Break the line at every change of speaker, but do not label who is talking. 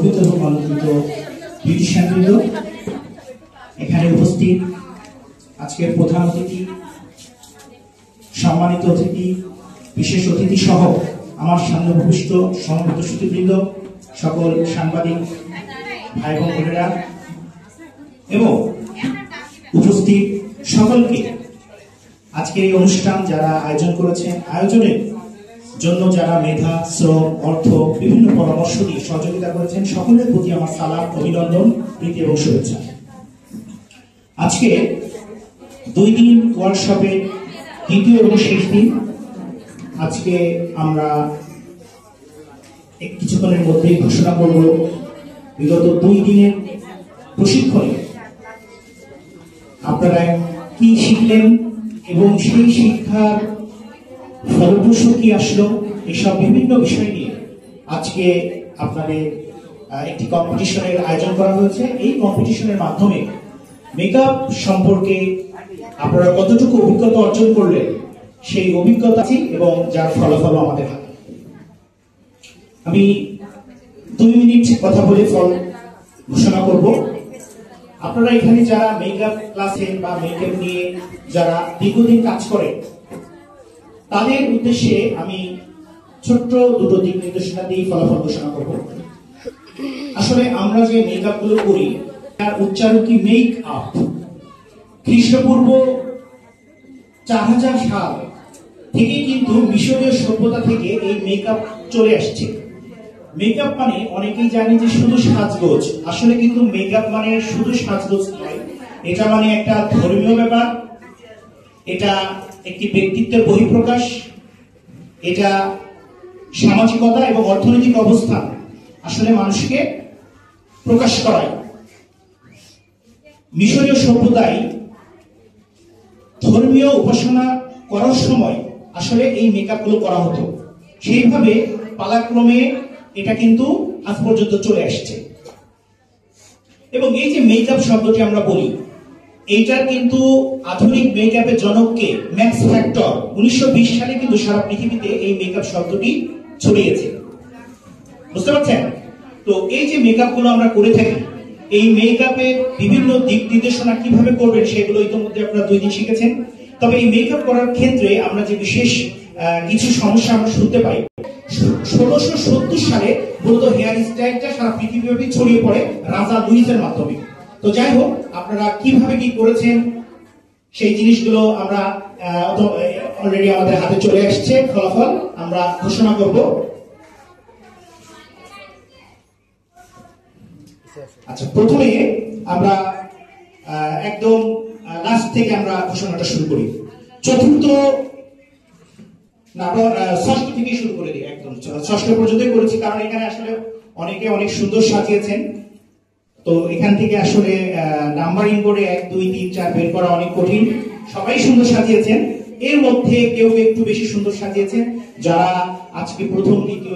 গর্বিত এবং অলঙ্কৃত বিউটিশিয়ানবৃন্দ, এখানে উপস্থিত আজকের প্রধান অতিথি, সম্মানিত অতিথি, বিশেষ অতিথি সহ আমার সামনে উপবিষ্ট সমবেত সুধীবৃন্দ, সকল সাংবাদিক ভাই বোন বোনেরা এবং উপস্থিত সকলকে আজকের এই অনুষ্ঠান যারা আয়োজন করেছেন, আয়োজনের জন্য যারা মেধা, শ্রম, অর্থ, বিভিন্ন পরামর্শ দিয়ে সহযোগিতা করেছেন, সকলের প্রতি আমার সালাম, অভিনন্দন, প্রীতি এবং শুভেচ্ছা। আজকে 2 দিন ওয়ার্কশপের দ্বিতীয় এবং শেষ দিন। আজকে আমরা কিছুক্ষণের মধ্যেই ঘোষণা করব বিগত 2 দিনের প্রশিক্ষণে আপনারা কি শিখলেন এবং সেই শিক্ষার ফলপ্রসূ কি আসলো, এসব বিভিন্ন বিষয় নিয়ে আজকে আপনাদের একটি কম্পিটিশনের আয়োজন করা হয়েছে। এই কম্পিটিশনের মাধ্যমে মেকআপ সম্পর্কে আপনারা কতটুকু অভিজ্ঞতা অর্জন করলেন সেই অভিজ্ঞতা এবং যার ফলাফল আমাদের হাতে। আমি 2 মিনিট কথা বলে ফল ঘোষণা করব। আপনারা এখানে যারা মেকআপ ক্লাসে বা মেকআপ নিয়ে যারা দীর্ঘদিন কাজ করেন, তাদের উদ্দেশ্যে আমি ছোট্ট 2টো দিক নির্দেশনা দিয়ে ফলাফল ঘোষণা করব। আসলে আমরা যে মেকআপ গুলো করি তার উচ্চারণ কি মেক আপ। খ্রিস্টপূর্ব 4000 সাল থেকে কিন্তু মিশরীয় সভ্যতা থেকে এই মেকআপ চলে আসছে। মেকআপ মানে অনেকেই জানে যে শুধু সাজগোজ, আসলে কিন্তু মেকআপ মানে শুধু সাজগোজ নয়, এটা মানে একটা ধর্মীয় ব্যাপার, এটা একটি ব্যক্তিত্বের বহিঃপ্রকাশ, এটা সামাজিকতা এবং অর্থনৈতিক অবস্থান আসলে মানুষকে প্রকাশ করায়। মিশরীয় সভ্যতায় ধর্মীয় উপাসনা করার সময় আসলে এই মেকআপ গুলো করা হতো, সেইভাবে পালাক্রমে এটা কিন্তু আজ পর্যন্ত চলে আসছে। এবং এই যে মেকআপ শব্দটি আমরা বলি, এইটার কিন্তু আধুনিক মেকআপের জনককে ম্যাক্স ফ্যাক্টর 1920 সালে কিন্তু সারা পৃথিবীতে এই মেকআপ শব্দটি ছড়িয়েছে। বুঝতে পারছেন? তো এই যে মেকআপ গুলো আমরা করে থাকি, এই মেকআপের বিভিন্ন দিক নির্দেশনা কিভাবে করবেন সেগুলো ইতিমধ্যে আপনারা 2 দিন শিখেছেন। তবে এই মেকআপ করার ক্ষেত্রে আমরা যে বিশেষ কিছু সমস্যা আমরা শুনতে পাই, 1670 সালে মূলত হেয়ার স্টাইলটা সারা পৃথিবীব্যাপী ছড়িয়ে পড়ে রাজা লুইসের মাধ্যমে। তো যাই হোক, আপনারা কিভাবে কি করেছেন সেই জিনিসগুলো আমরা অলরেডি আমাদের হাতে চলে আসছে, ফলাফল আমরা ঘোষণা করব। আচ্ছা, প্রথমে আমরা একদম লাস্ট থেকে আমরা ঘোষণাটা শুরু করি। চতুর্থ না, 6ষ্ঠ থেকে শুরু করে দিই, একদম 6ষ্ঠ পর্যন্তই করেছি, কারণ এখানে আসলে অনেকে অনেক সুন্দর সাজিয়েছেন। তো এখান থেকে আসলে নাম্বারিং করে 1, 2, 3, 4 বের করা অনেক কঠিন। সবাই সুন্দর সাজিয়েছেন, এর মধ্যে কেউ একটু বেশি সুন্দর সাজিয়েছেন। যারা আজকে প্রথম, দ্বিতীয়